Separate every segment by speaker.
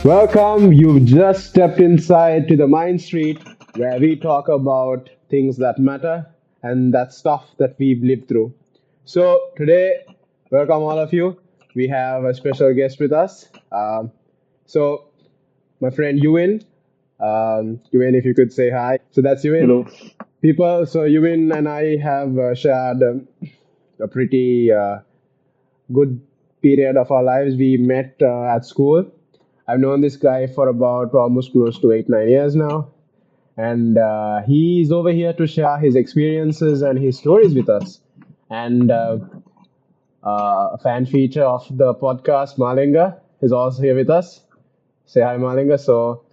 Speaker 1: Welcome. You've just stepped inside to the Mind Street where we talk about things that matter and that stuff that we've lived through. So, today, welcome all of you. We have a special guest with us. So, my friend Yuvin. Yuvin, if you could say hi. So, that's Yuvin.
Speaker 2: Hello.
Speaker 1: People, so Yuvin and I have shared a pretty good period of our lives. We met at school. I've known this guy for about almost close to 8, 9 years now, and he's over here to share his experiences and his stories with us. And a fan feature of the podcast, Malinga, is also here with us. Say hi, Malinga. So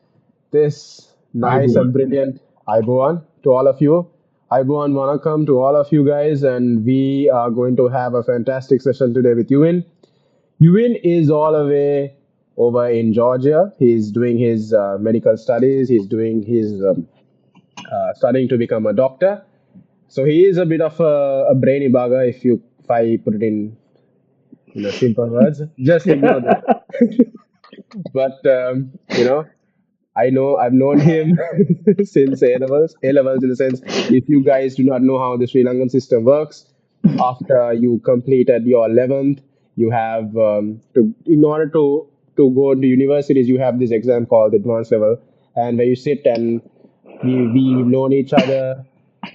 Speaker 1: this nice and
Speaker 3: Everyone.
Speaker 1: brilliant Iboan to all of you. Iboan Wanakam to all of you guys, and we are going to have a fantastic session today with Yuvin. Yuvin is all the way over in Georgia. He's doing his medical studies. He's doing his studying to become a doctor. So he is a bit of a brainy bugger, if I put it in simple words. Just ignore that. But I've known him since A levels. A levels in the sense, if you guys do not know how the Sri Lankan system works, after you completed your 11th, you have in order to go to universities, you have this exam called advanced level, and where you sit and we've known each other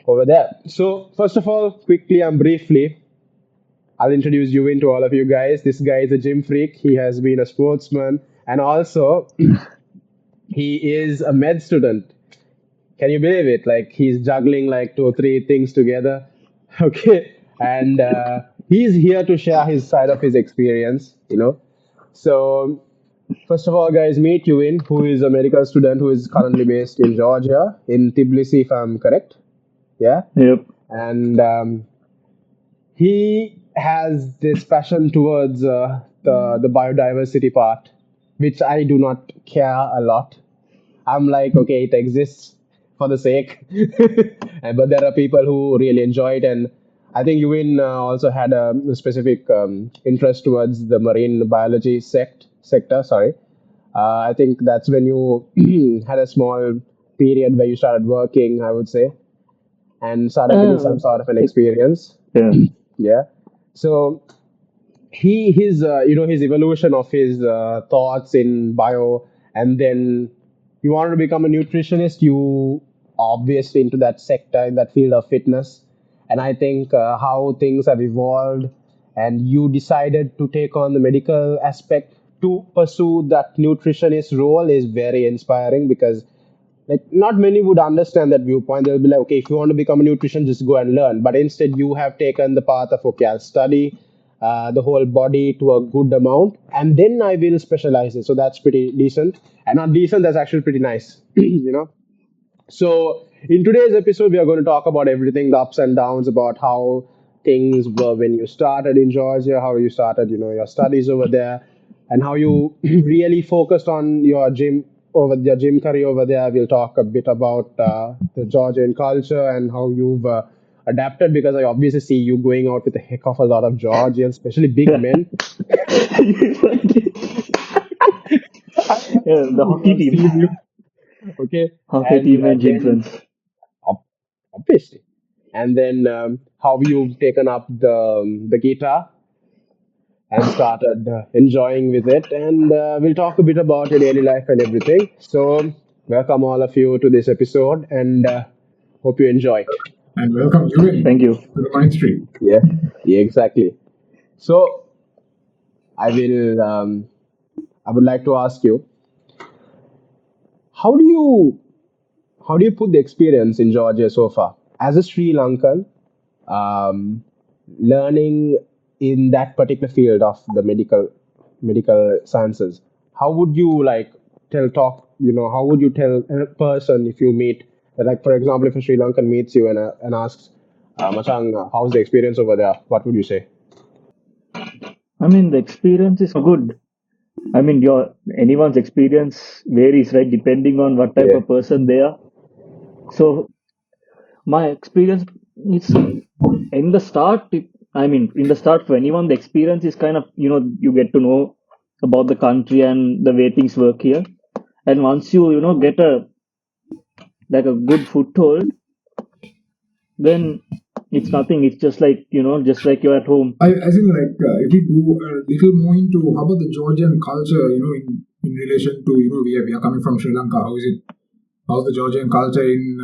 Speaker 1: over there. So first of all, quickly and briefly, I'll introduce you into all of you guys. This guy is a gym freak. He has been a sportsman, and also he is a med student. Can you believe it? Like he's juggling like two or three things together. Okay. And he's here to share his side of his experience. So, first of all, guys, meet Yuvin, who is a medical student who is currently based in Georgia, in Tbilisi, if I'm correct. Yeah.
Speaker 2: Yep.
Speaker 1: And he has this passion towards the biodiversity part, which I do not care a lot. I'm like, okay, it exists for the sake, but there are people who really enjoy it, and I think Yuvin also had a specific interest towards the marine biology sector. Sorry, I think that's when you had a small period where you started working, I would say, and started getting
Speaker 2: Uh,
Speaker 1: some sort of an
Speaker 2: it,
Speaker 1: experience.
Speaker 2: yeah.
Speaker 1: Yeah. So his evolution of his thoughts in bio, and then you wanted to become a nutritionist. You obviously into that sector, in that field of fitness, and I think how things have evolved, and you decided to take on the medical aspect to pursue that nutritionist role is very inspiring, because like not many would understand that viewpoint. They'll be like, okay, if you want to become a nutrition, just go and learn. But instead, you have taken the path of, okay, I'll study the whole body to a good amount, and then I will specialize it. So that's pretty decent, and not decent, that's actually pretty nice. So in today's episode, we are going to talk about everything, the ups and downs, about how things were when you started in Georgia, how you started, your studies over there, and how you really focused on your gym career over there. We'll talk a bit about the Georgian culture and how you've adapted, because I obviously see you going out with a heck of a lot of Georgians, especially big men.
Speaker 2: Yeah, the hockey
Speaker 1: I've
Speaker 2: team.
Speaker 1: seen you. Okay,
Speaker 2: Hockey
Speaker 1: and
Speaker 2: team and gym
Speaker 1: then
Speaker 2: friends.
Speaker 1: ob- obviously, and then how you've taken up the guitar and started enjoying with it, and we'll talk a bit about your daily life and everything. So welcome all of you to this episode, and hope you enjoy it.
Speaker 3: And welcome, Yuvin,
Speaker 2: Thank you.
Speaker 3: to the Mind Street.
Speaker 1: Yeah, yeah, exactly. So I will I would like to ask you, how do you how do you put the experience in Georgia so far as a Sri Lankan, um, learning in that particular field of the medical sciences? How would you like how would you tell a person if you meet, like for example, if a Sri Lankan meets you and asks, Machang, how's the experience over there? What would you say?
Speaker 2: I mean, the experience is good. I mean, your anyone's experience varies, right? Depending on what type
Speaker 1: Yeah.
Speaker 2: of person they are. So my experience is in the start. In the start for anyone, the experience is kind of you get to know. about the country and the way things work here. And once you know get a like a good foothold, then it's nothing. It's just like just like you're at home.
Speaker 3: I think like if we go a little more into how about the Georgian culture, in relation to we are coming from Sri Lanka. How is it? How's the Georgian culture in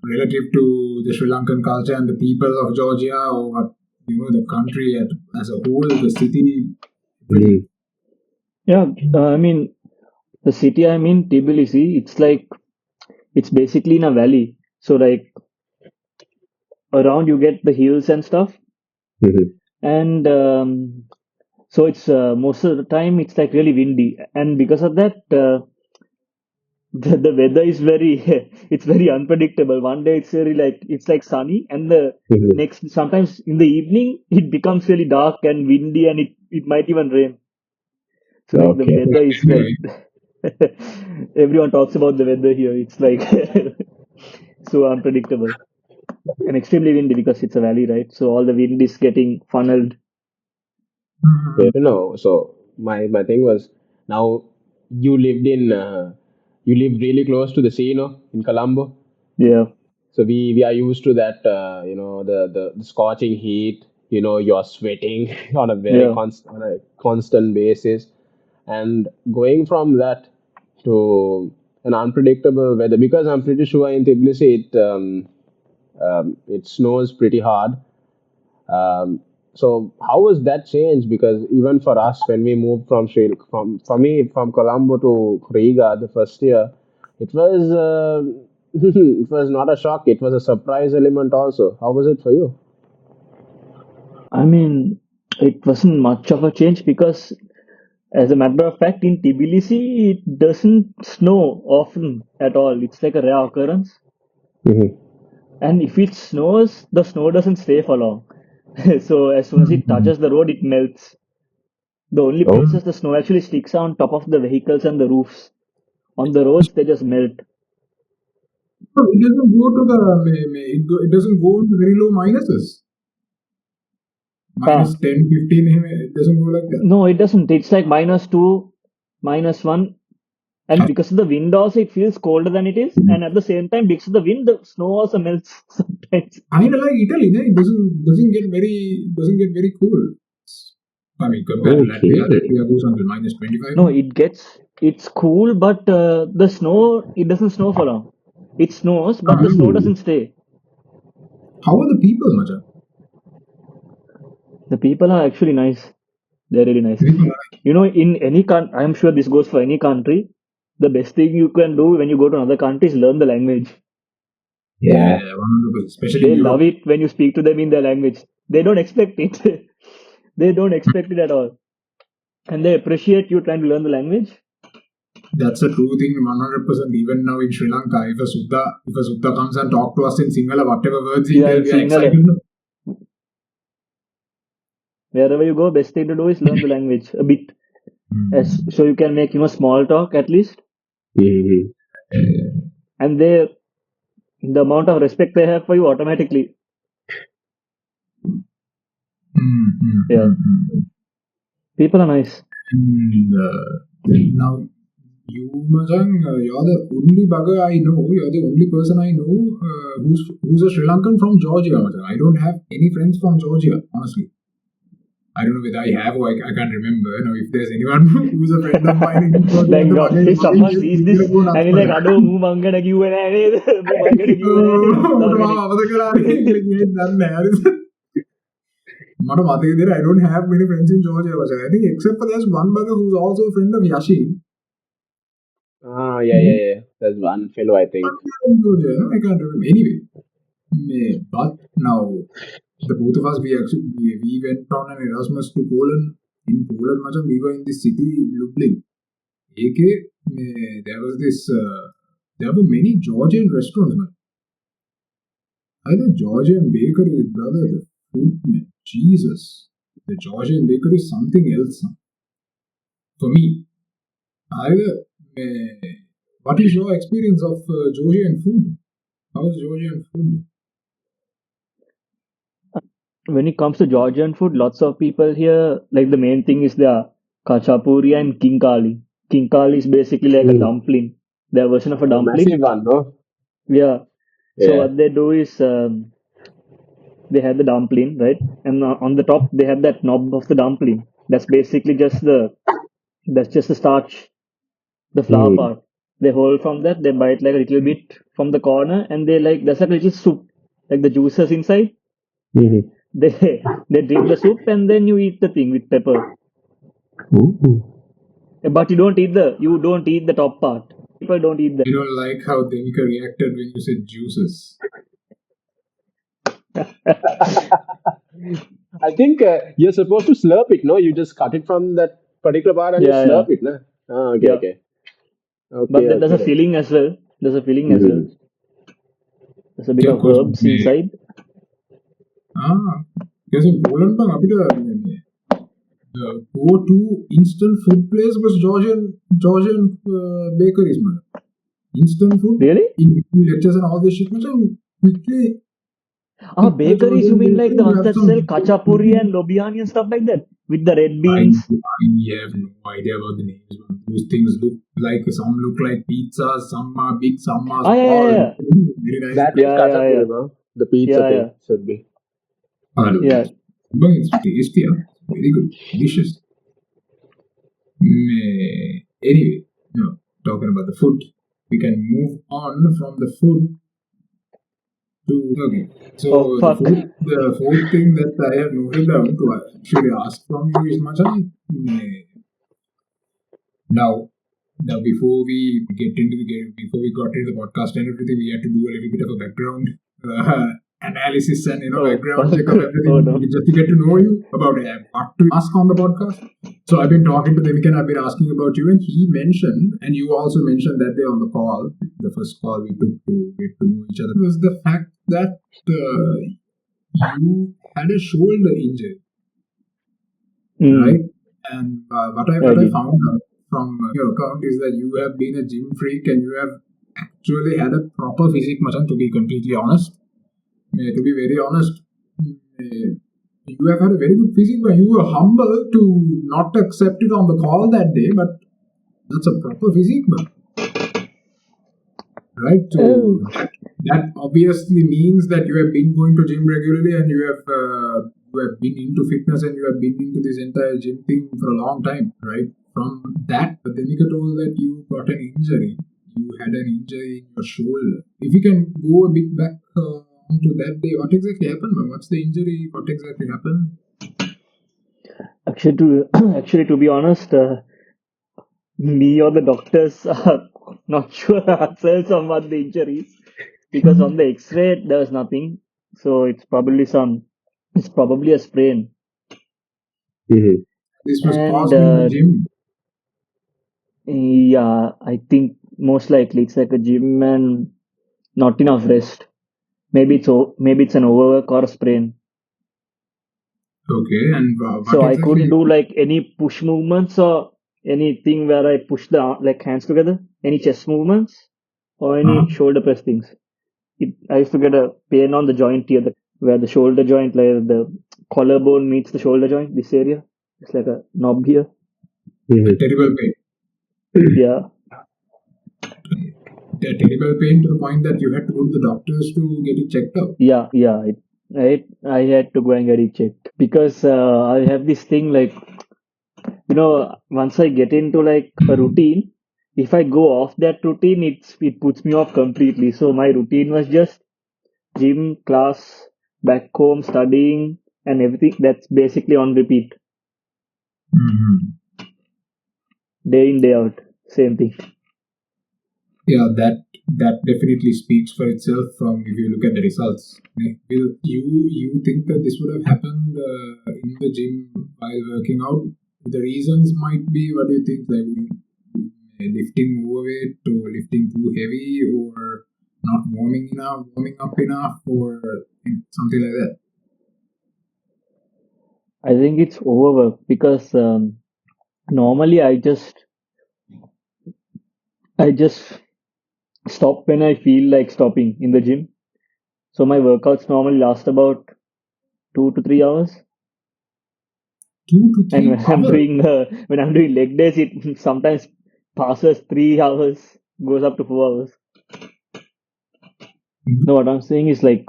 Speaker 3: relative to the Sri Lankan culture and the people of Georgia, or what, the country as a whole, the city, everything.
Speaker 2: Yeah, I mean the city I'm in, Tbilisi, it's basically in a valley. So like around you get the hills and stuff,
Speaker 1: Mhm.
Speaker 2: and so it's most of the time it's like really windy, and because of that, the weather is very it's very unpredictable. One day it's very like it's like sunny, and the
Speaker 1: Mhm.
Speaker 2: next sometimes in the evening it becomes really dark and windy, and it might even rain. So like the
Speaker 1: Okay.
Speaker 2: weather is like
Speaker 3: Anyway,
Speaker 2: everyone talks about the weather here. It's like so unpredictable and extremely windy because it's a valley, right? So all the wind is getting funneled.
Speaker 1: Fair to know. So my thing was, now you lived in you live really close to the sea, in Colombo.
Speaker 2: Yeah,
Speaker 1: So we are used to that, the scorching heat. You're sweating on a
Speaker 2: yeah.
Speaker 1: on a constant basis, and going from that to an unpredictable weather, because I'm pretty sure in Tbilisi it snows pretty hard. Um, so how was that change? Because even for us, when we moved from for me from Colombo to Riga the first year, it was it was not a shock. It was a surprise element also. How was it for you?
Speaker 2: I mean, it wasn't much of a change because, as a matter of fact, in Tbilisi, it doesn't snow often at all. It's like a rare occurrence.
Speaker 1: Hmm.
Speaker 2: And if it snows, the snow doesn't stay for long. So as soon as it
Speaker 3: Mhm.
Speaker 2: touches the road, it melts. The only
Speaker 1: Oh,
Speaker 2: places the snow actually sticks on top of the vehicles and the roofs. On the roads, they just melt.
Speaker 3: So it doesn't go to the it doesn't go to very low minuses.
Speaker 2: Ah,
Speaker 3: Minus 10, 15. It doesn't go like that.
Speaker 2: no, it doesn't. It's like -2, -1. And because of the wind also, it feels colder than it is. And at the same time, because of the wind, the snow also melts sometimes.
Speaker 3: Kind of like Italy, no? It doesn't get very cool. I mean, compared to Latvia,
Speaker 1: okay.
Speaker 3: Latvia goes until minus 25.
Speaker 2: No, it's cool, but the snow, it doesn't snow for long. It snows, but the snow
Speaker 1: Hmm.
Speaker 2: doesn't stay.
Speaker 3: How are the people, Macha?
Speaker 2: The people are actually nice. They're really nice.
Speaker 3: People are
Speaker 2: In any country, I'm sure this goes for any country. The best thing you can do when you go to another country is learn the language.
Speaker 3: yeah,
Speaker 1: Yeah.
Speaker 3: 100%, especially in
Speaker 2: They love
Speaker 3: Europe.
Speaker 2: it when you speak to them in their language. They don't expect it. They don't expect it at all. And they appreciate you trying to learn the language.
Speaker 3: That's a true thing, 100%. Even now in Sri Lanka, if a Sutta comes and talk to us in Sinhala, whatever words he
Speaker 2: Yeah,
Speaker 3: tells,
Speaker 2: in
Speaker 3: we are
Speaker 2: Sinhala.
Speaker 3: excited. No?
Speaker 2: Wherever you go, best thing to do is learn the language a bit.
Speaker 3: Hmm.
Speaker 2: So you can make small talk at least.
Speaker 1: Hmm.
Speaker 2: And the amount of respect they have for you automatically.
Speaker 3: Hmm, hmm,
Speaker 2: Yeah.
Speaker 3: hmm, hmm.
Speaker 2: People are nice.
Speaker 3: And, now, you, Majang, you're the only bugger I know. You're the only person I know who's a Sri Lankan from Georgia, Majang. I don't have any friends from Georgia, honestly. I don't know whether I have or I can't remember. If there's anyone who's a friend of mine in Georgia,
Speaker 2: Thank God. If someone sees this
Speaker 3: go nuts,
Speaker 2: and he's like,
Speaker 3: Majang.
Speaker 2: Ado, move mangana kiwwe නෑ නේද? Move mangana කිව්වේ නෑ නේද?
Speaker 3: මට මාව
Speaker 2: දාගනින්.
Speaker 3: අවද කරන්නේ කියලා කියන්නේ දන්නේ නැහැ. මට මතක විදිහට I don't have many friends in Georgia. I think except for there's one brother who's also a friend of Yashin.
Speaker 1: Ah, yeah, yeah, yeah. There's one fellow, I think.
Speaker 3: In Georgia, no? I can't remember. Anyway, but now the both of us we went on an Erasmus to Poland. In Poland, macam, we were in the city Lublin. AK, there was this. There were many Georgian restaurants, man. Either Georgian bakery, brother. The food, man, Jesus. The Georgian bakery is something else, huh? For me. Either, what is your experience of Georgian food? How's Georgian food?
Speaker 2: When it comes to Georgian food, lots of people here, like the main thing is the Kachapuri and Kinkali. Kinkali is basically like a
Speaker 1: Mm.
Speaker 2: dumpling. Their version of a
Speaker 1: A
Speaker 2: dumpling.
Speaker 1: massive one, no?
Speaker 2: Yeah. So
Speaker 1: Yeah.
Speaker 2: what they do is they have the dumpling, right? And on the top they have that knob of the dumpling. That's just the starch, the flour
Speaker 1: Mm.
Speaker 2: part. They hold from that. They bite like a little bit from the corner, and they like that's like a little soup, like the juices inside.
Speaker 1: Mhm.
Speaker 2: They drip the soup, and then you eat the thing with pepper.
Speaker 1: Ooh.
Speaker 2: But you don't eat the top part. People don't eat
Speaker 3: I don't like how Devika reacted when you said juices.
Speaker 2: that.
Speaker 1: I think you're supposed to slurp it, no? You just cut it from that particular part and you
Speaker 2: Yeah, yeah,
Speaker 1: slurp it, no? Ah, okay,
Speaker 2: yeah.
Speaker 1: okay.
Speaker 2: But
Speaker 1: Okay,
Speaker 2: then there's a
Speaker 1: okay.
Speaker 2: filling as well. There's a filling as well.
Speaker 1: Mhm.
Speaker 2: There's a bit
Speaker 3: Yeah, of
Speaker 2: of
Speaker 3: course.
Speaker 2: herbs inside.
Speaker 3: Because in Poland, the go-to instant food place was Georgian bakeries, man. Instant food
Speaker 2: Really?
Speaker 3: in between lectures and all this shit, man. Quickly
Speaker 2: Ah,
Speaker 3: hit the
Speaker 2: bakeries, you
Speaker 3: Georgian
Speaker 2: mean like
Speaker 3: bakery,
Speaker 2: the
Speaker 3: you
Speaker 2: ones
Speaker 3: have
Speaker 2: that
Speaker 3: some.
Speaker 2: sell kachapuri and lobiani and stuff like that? With the red beans?
Speaker 3: I have no idea about the names, man. Those things look like pizzas, some are big, some are
Speaker 2: Ah, yeah,
Speaker 3: small.
Speaker 2: yeah,
Speaker 3: Very nice.
Speaker 1: That is
Speaker 2: yeah. Yeah, yeah,
Speaker 1: kachapuri, no? The pizza
Speaker 2: yeah. Yeah,
Speaker 1: thing should be.
Speaker 3: Yeah.
Speaker 2: yeah.
Speaker 3: But it's tasty, huh? Very good, delicious. Anyway, no, talking about the food, we can move on from the food to okay. So
Speaker 2: Oh, fuck.
Speaker 3: the fourth thing that I have noted down to actually ask from you is Machan. Now, now before we got into the podcast and everything, we had to do a little bit of a background analysis and
Speaker 2: Oh,
Speaker 3: background check
Speaker 2: fuck.
Speaker 3: of
Speaker 2: Oh,
Speaker 3: everything
Speaker 2: no.
Speaker 3: just to get to know you about what to ask on the podcast. So I've been talking to Dimik and I've been asking about you, and he mentioned, and you also mentioned that day on the call, the first call we took to get to know each other, was the fact that you had a shoulder injury, right?
Speaker 2: Mm,
Speaker 3: And
Speaker 2: I
Speaker 3: what I
Speaker 2: did.
Speaker 3: found out from your account is that you have been a gym freak and you have actually had a proper physique, Machan, to be completely honest. To be very honest, you have had a very good physique, but you were humble to not accept it on the call that day, but that's a proper physique, man. Right? So
Speaker 2: Oh.
Speaker 3: that obviously means that you have been going to gym regularly and you have been into fitness and you have been into this entire gym thing for a long time, right? From that, but Denika told that you got an injury. You had an injury in your shoulder. If you can go a bit back onto that day, what exactly happened, man? What's the injury? What exactly happened?
Speaker 2: Actually, actually, to be honest, me or the doctors are not sure ourselves on what the injury is because on the X-ray there was nothing. So it's probably a sprain.
Speaker 1: Mhm.
Speaker 3: This was
Speaker 2: And
Speaker 3: caused in the gym.
Speaker 2: yeah, I think most likely it's like a gym and not enough rest. Maybe it's an overwork or a sprain.
Speaker 3: Okay, and what
Speaker 2: So I
Speaker 3: exactly?
Speaker 2: couldn't do like any push movements or anything where I push the like hands together, any chest movements or any
Speaker 3: Uh-huh.
Speaker 2: shoulder press things. I used to get a pain on the joint here, where the shoulder joint, like the collarbone meets the shoulder joint. This area, it's like a knob here.
Speaker 3: A
Speaker 1: Mhm.
Speaker 3: terrible pain.
Speaker 2: Yeah,
Speaker 3: A terrible pain to the point that you had to go to the doctors to get it checked out.
Speaker 2: yeah. I had to go and get it checked because I have this thing like once I get into like a routine, if I go off that routine, it puts me off completely. So my routine was just gym, class, back home, studying, and everything. That's basically on repeat,
Speaker 3: Mhm.
Speaker 2: day in, day out. Same thing.
Speaker 3: Yeah, that definitely speaks for itself. From if you look at the results, will you think that this would have happened in the gym while working out? The reasons might be, what do you think? Like lifting overweight or lifting too heavy or not warming up enough or something like that.
Speaker 2: I think it's overwork because normally I just stop when I feel like stopping in the gym. So my workouts normally last about 2 to 3 hours.
Speaker 3: 2 to
Speaker 2: And
Speaker 3: 3 hours.
Speaker 2: when I'm doing leg days, it sometimes passes 3 hours, goes up to 4 hours. No, what I'm saying is like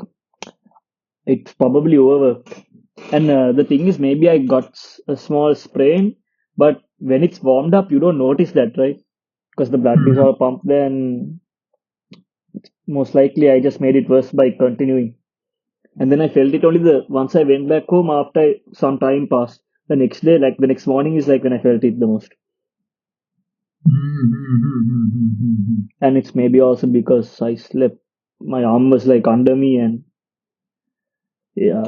Speaker 2: it's probably over. And the thing is, maybe I got a small sprain, but when it's warmed up, you don't notice that, right? Because the blood is
Speaker 3: Mhm.
Speaker 2: all pumped, then most likely I just made it worse by continuing. And then I felt it only the once I went back home after some time passed. The next day, like the next morning, is like when I felt it the most.
Speaker 3: Mhm.
Speaker 2: And it's maybe also because I slept. My arm was like under me, and yeah,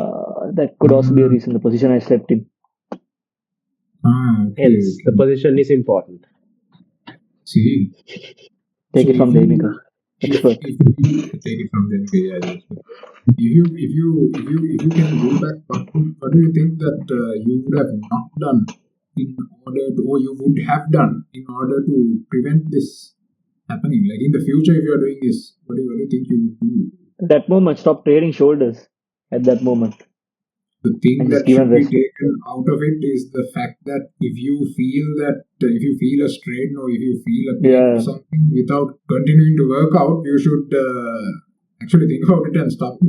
Speaker 2: that could also be a
Speaker 3: Mhm.
Speaker 2: reason. The position I slept in.
Speaker 3: Okay,
Speaker 1: Hence, the
Speaker 3: okay.
Speaker 1: position is important.
Speaker 3: See,
Speaker 2: Take
Speaker 3: so
Speaker 2: it
Speaker 3: if
Speaker 2: from the
Speaker 3: you
Speaker 2: Emika expert.
Speaker 3: if you take it from them, okay, yeah, that's good. If you can go back, what do you think that you would have not done in order to, or you would have done in order to prevent this happening? Like in the future, if you are doing this, what do you think you would do?
Speaker 2: At that moment, stop trading shoulders. At that moment,
Speaker 3: The thing
Speaker 2: and just
Speaker 3: that
Speaker 2: given
Speaker 3: should be
Speaker 2: rest.
Speaker 3: taken out of it is the fact that if you feel a strain or if you feel a pain or
Speaker 2: Yeah,
Speaker 3: something without continuing to work out, you should actually think about it and stop.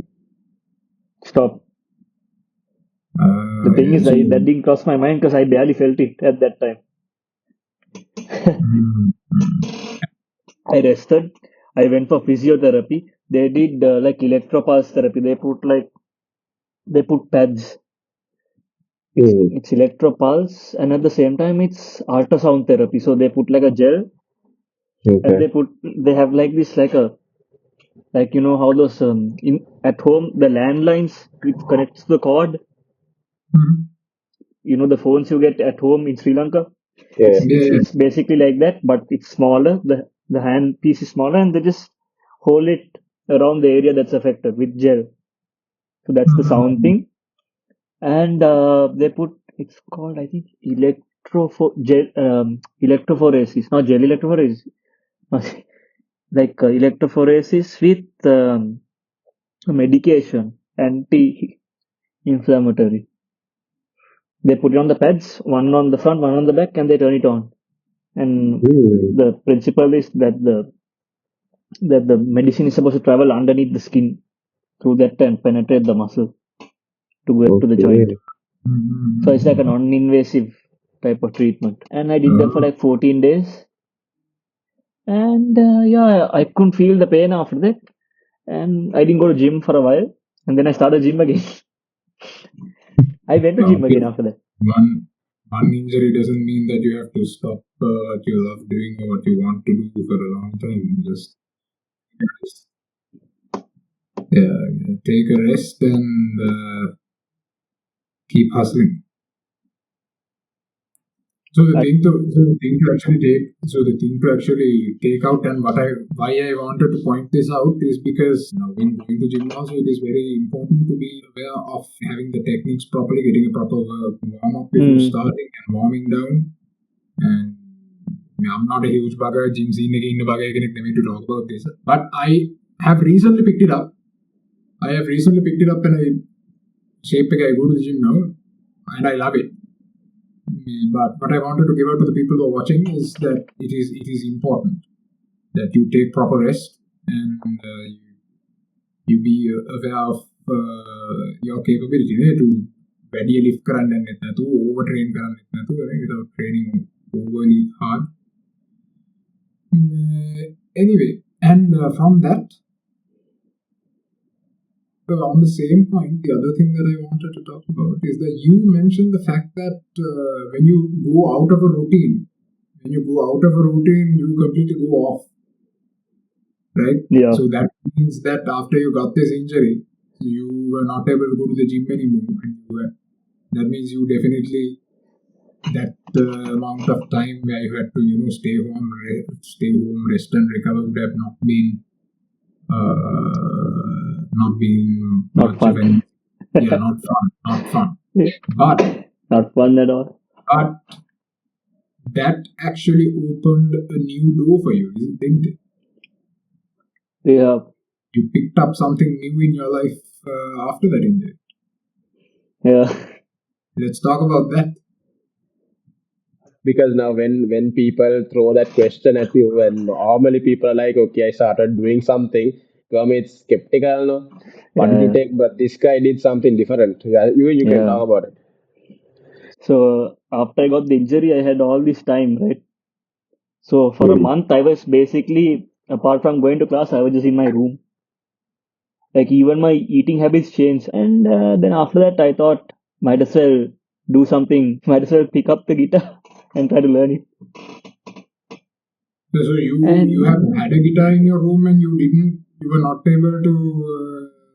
Speaker 2: stop. The thing
Speaker 3: Yeah,
Speaker 2: is,
Speaker 3: so
Speaker 2: that didn't cross my mind because I barely felt it at that time.
Speaker 3: mm, mm,
Speaker 2: I rested. I went for physiotherapy. They did like electropulse therapy. They put pads.
Speaker 1: Mm.
Speaker 2: It's electropulse, and at the same time, it's ultrasound therapy. So they put like a gel, and
Speaker 1: Okay.
Speaker 2: they have like this like how those in at home the landlines which connects the cord.
Speaker 3: mm.
Speaker 2: The phones you get at home in Sri Lanka.
Speaker 1: Yeah.
Speaker 2: It's
Speaker 3: Yeah,
Speaker 2: it's
Speaker 3: yeah.
Speaker 2: it's basically like that, but it's smaller. The hand piece is smaller, and they just hold it around the area that's affected with gel. So that's the sound
Speaker 3: Mm,
Speaker 2: thing. And they put it's called I think electrophoresis, not gel electrophoresis, like electrophoresis with a medication, anti-inflammatory. They put it on the pads, one on the front, one on the back, and they turn it on. And
Speaker 1: Mm.
Speaker 2: the principle is that the medicine is supposed to travel underneath the skin through that and penetrate the muscle to get to the joint.
Speaker 1: Okay.
Speaker 2: So it's like a
Speaker 3: mm.
Speaker 2: non-invasive type of treatment. And I did that for
Speaker 3: Oh,
Speaker 2: like 14 days. And yeah, I couldn't feel the pain after that. And I didn't go to gym for a while. And then I started gym again. I went to gym again
Speaker 3: okay.
Speaker 2: after that.
Speaker 3: One one injury doesn't mean that you have to stop what you love doing or what you want to do for a long time. Just yeah, take a rest and keep hustling.
Speaker 2: I,
Speaker 3: So the thing to actually take out and why I wanted to point this out is because now when going to gym also it is very important to be aware of having the techniques properly, getting a proper warm up before
Speaker 2: mm,
Speaker 3: starting and warming down. And I'm not a huge bugger, gym scene in the bugger to talk about this. But have recently picked it up. I have recently picked it up and I go to the gym now and I love it. But what I wanted to give out to the people who are watching is that it is important that you take proper rest and you be aware of your capability to වැඩි lift කරන්න යන්නෙත් නැතුව overtrain කරන්නෙත් නැතුව without training overly hard. Anyway, and from that, on the same point, the other thing that I wanted to talk about is that you mentioned the fact that when you go out of a routine, you completely go off, right?
Speaker 2: yeah,
Speaker 3: So that means that after you got this injury, you were not able to go to the gym anymore, and that means you definitely that amount of time where you had to stay home, rest and recover would have not been
Speaker 2: not
Speaker 3: much of
Speaker 2: fun.
Speaker 3: any. Yeah, not fun. But
Speaker 2: Not fun at all.
Speaker 3: but that actually opened a new door for you, didn't it?
Speaker 2: Yeah,
Speaker 3: You picked up something new in your life after that injury.
Speaker 2: yeah.
Speaker 3: Let's talk about that.
Speaker 1: because now when people throw that question at you, and normally people are like, okay, I started doing something, it's skeptical, no, what did you
Speaker 2: Yeah,
Speaker 1: take, but this guy did something different. Yeah, you can
Speaker 2: yeah.
Speaker 1: talk about it.
Speaker 2: So after I got the injury, I had all this time, right? So for a
Speaker 1: Mm.
Speaker 2: month, I was basically, apart from going to class, I was just in my room. Like even my eating habits changed, and then after that, I thought might as well do something. Might as well pick up the guitar and try to learn it.
Speaker 3: So you have
Speaker 2: And
Speaker 3: had a guitar in your room and you were not able to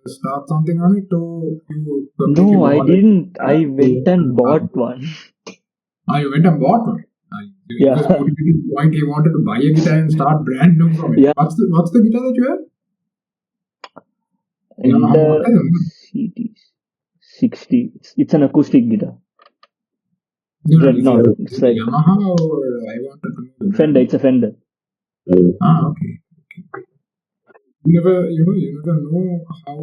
Speaker 3: start something on it, or you completely
Speaker 2: no, I
Speaker 3: bought it.
Speaker 2: didn't. I went and bought one.
Speaker 3: You went and bought one. He was
Speaker 2: Yeah,
Speaker 3: motivated to the point he wanted to buy a guitar and start brand new from it.
Speaker 2: yeah.
Speaker 3: What's the guitar that you have? Yamaha
Speaker 2: Enter
Speaker 3: model.
Speaker 2: CT 60. It's an acoustic guitar.
Speaker 3: No, no.
Speaker 2: Dreadnought.
Speaker 3: Is
Speaker 2: It's
Speaker 3: it a
Speaker 2: like
Speaker 3: Yamaha, or I wanted to know the
Speaker 2: Fender.
Speaker 3: brand.
Speaker 2: It's a Fender.
Speaker 3: Okay. You never know how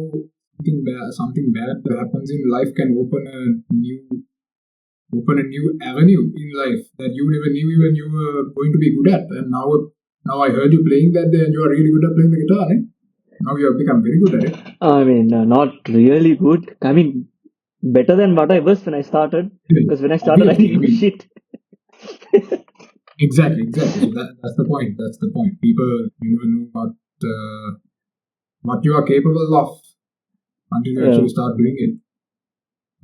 Speaker 3: something bad that happens in life can open a new avenue in life that you never knew even you were going to be good at. And now I heard you playing that, and you are really good at playing the guitar. Eh? Now you have become very good at it.
Speaker 2: I mean, not really good. I mean, better than what I was when I started.
Speaker 3: Yeah,
Speaker 2: Because when I started, I
Speaker 3: obviously, I
Speaker 2: didn't know
Speaker 3: mean,
Speaker 2: shit.
Speaker 3: exactly. So that's the point. That's the point. People, you never know what you are capable of until you
Speaker 2: Yeah.
Speaker 3: actually start doing it.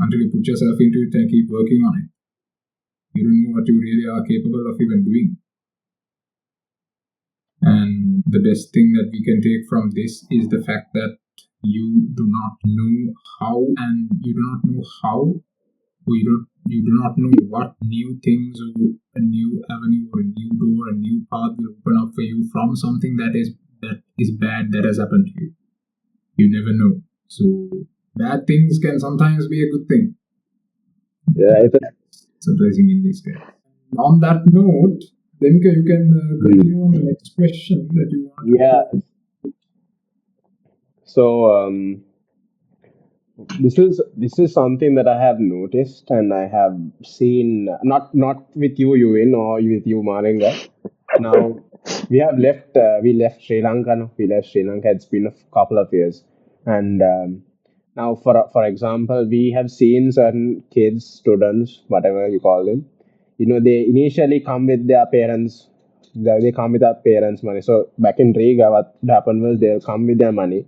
Speaker 3: Until you put yourself into it and keep working on it, you don't know what you really are capable of even doing. And the best thing that we can take from this is the fact that you do not know how, and you do not know how, or you do not know what new things or a new avenue or a new door, a new path will open up for you from something that is bad that has happened to you. You never know. So bad things can sometimes be a good thing.
Speaker 1: Yeah,
Speaker 3: It's a blessing in disguise. On that note, then you can continue on the next question that you wanted
Speaker 1: yeah.
Speaker 3: to.
Speaker 1: So this is something that I have noticed and I have seen, not with you, Yuvin, or with you, Maringa. Now we left Sri Lanka. No? We left Sri Lanka. It's been a couple of years, and now for example, we have seen certain kids, students, whatever you call them. They initially come with their parents. They come with their parents' money. So back in Riga, what happened was they'll come with their money,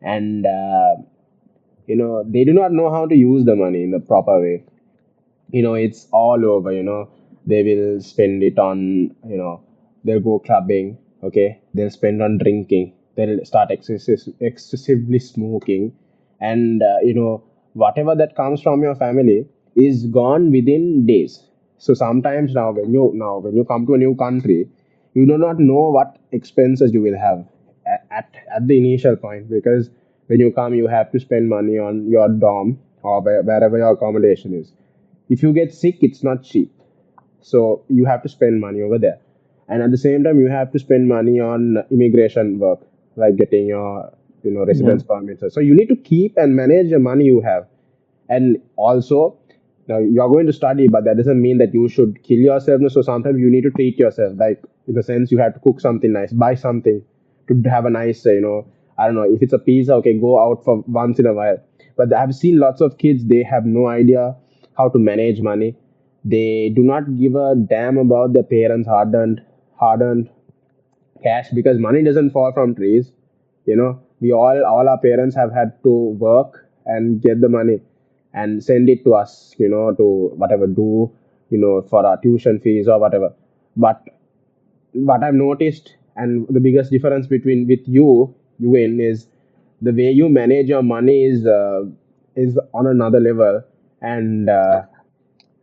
Speaker 1: and they do not know how to use the money in the proper way. It's all over. They will spend it on, they'll go clubbing. Okay, they'll spend on drinking. They'll start excessively smoking, and whatever that comes from your family is gone within days. So sometimes now when you come to a new country, you do not know what expenses you will have at the initial point, because when you come you have to spend money on your dorm or wherever your accommodation is. If you get sick, it's not cheap, so you have to spend money over there, and at the same time you have to spend money on immigration work, like getting your
Speaker 2: Yeah.
Speaker 1: residence permit. So you need to keep and manage the money you have. And also, now you're going to study, but that doesn't mean that you should kill yourself. So sometimes you need to treat yourself, like in the sense you have to cook something nice, buy something to have a nice, I don't know, if it's a pizza, okay, go out for once in a while. But I've seen lots of kids, they have no idea how to manage money. They do not give a damn about their parents hard earned cash, because money doesn't fall from trees. We all our parents have had to work and get the money and send it to us, to whatever, do for our tuition fees or whatever. But what I've noticed, and the biggest difference between with you is the way you manage your money is on another level. And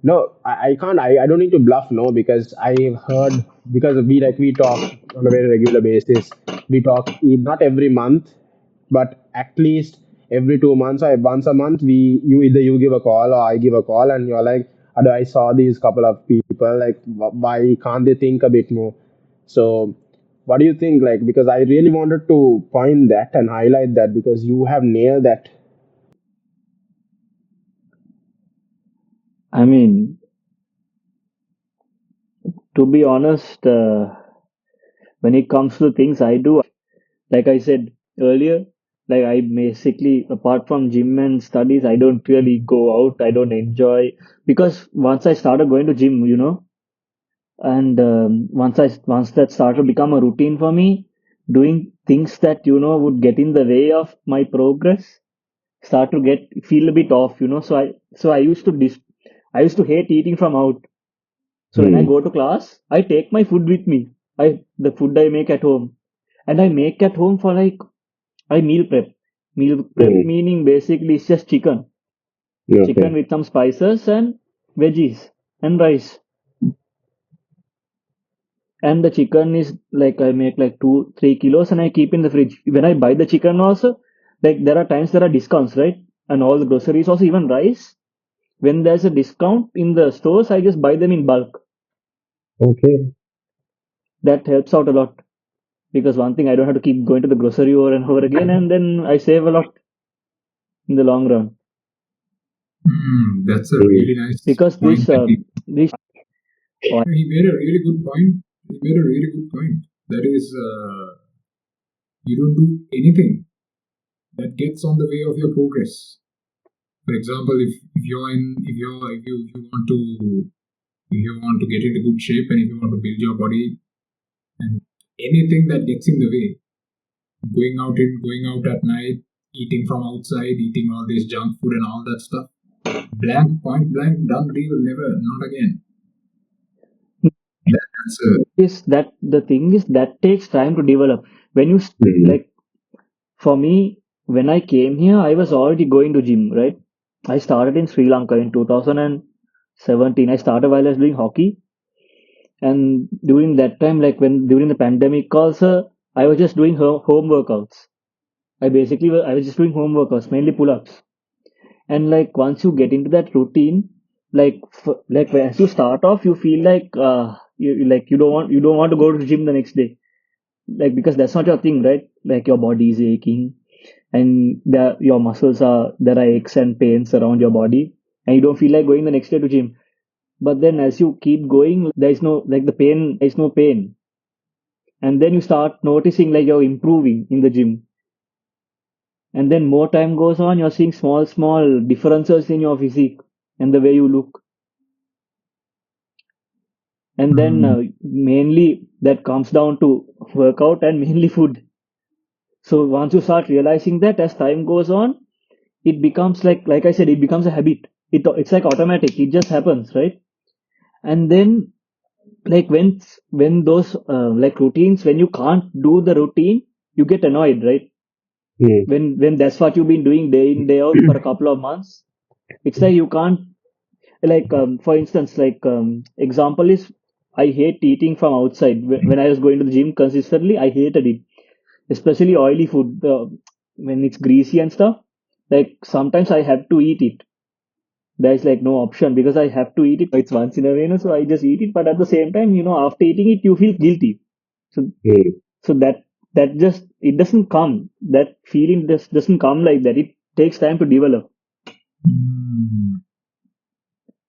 Speaker 1: no, I can't. I don't need to bluff, no, because I've heard, because we talk on a very regular basis. We talk not every month, but at least every 2 months or once a month. You give a call or I give a call, and you're like, "Ado, I saw these couple of people. Like, why can't they think a bit more?" So, what do you think? Like, because I really wanted to point that and highlight that, because you have nailed that.
Speaker 2: I mean, To be honest, when it comes to things I do, like I said earlier, like I basically, apart from gym and studies, I don't really go out. I don't enjoy because once I started going to gym, and once that started to become a routine for me, doing things that would get in the way of my progress start to get feel a bit off. So I used to I used to hate eating from out. So when I
Speaker 1: Hmm.
Speaker 2: go to class, I take my food with me. The food I make at home, and I make at home for like I meal prep. Meal prep
Speaker 1: Hmm.
Speaker 2: meaning basically it's just chicken
Speaker 1: Okay.
Speaker 2: with some spices and veggies and rice. And the chicken is like I make like 2-3 kilos and I keep in the fridge. When I buy the chicken also, like there are times there are discounts, right? And all the groceries also, even rice. When there's a discount in the stores, I just buy them in bulk.
Speaker 1: Okay.
Speaker 2: That helps out a lot because one thing I don't have to keep going to the grocery over and over again, and then I save a lot in the long run
Speaker 3: That's a
Speaker 1: Hmm.
Speaker 3: really nice
Speaker 2: because
Speaker 3: point that
Speaker 2: this
Speaker 3: he made a really good point. He made a really good point. That is, you don't do anything that gets on the way of your progress. For example, if you're in if you want to get into good shape and if you want to build your body and anything that gets in the way, going out at night, eating from outside, eating all this junk food and all that stuff, blank, point blank, done deal, never, not again. That's a
Speaker 2: is that the thing is that takes time to develop. When
Speaker 1: Hmm.
Speaker 2: like for me, when I came here, I was already going to gym, right? I started in Sri Lanka in 2017. I started while I was doing hockey, and during that time, like when during the pandemic also, I was just doing home workouts. I was just doing home workouts, mainly pull-ups. And like once you get into that routine, like as you start off, you feel like you don't want to go to the gym the next day, like because that's not your thing, right? Like your body is aching and your muscles are there are aches and pains around your body, and you don't feel like going the next day to gym. But then as you keep going, there is no like the pain, there is no pain, and then you start noticing like you're improving in the gym, and then more time goes on, you're seeing small differences in your physique and the way you look, and then
Speaker 3: mm,
Speaker 2: mainly that comes down to workout and mainly food. So once you start realizing that as time goes on, it becomes like I said, it becomes a habit. It's like automatic. It just happens, right? And then like when those like routines, when you can't do the routine, you get annoyed, right?
Speaker 1: Hmm.
Speaker 2: When that's what you've been doing day in day out for a couple of months, it's like you can't like for instance example is I hate eating from outside. When I was going to the gym consistently, I hated it, especially oily food. When it's greasy and stuff, like sometimes I have to eat it. There's like no option because I have to eat it. It's once in a while, so I just eat it. But at the same time, after eating it, you feel guilty. So,
Speaker 1: Hmm.
Speaker 2: so that just it doesn't come. That feeling just doesn't come like that. It takes time to develop.
Speaker 3: mm,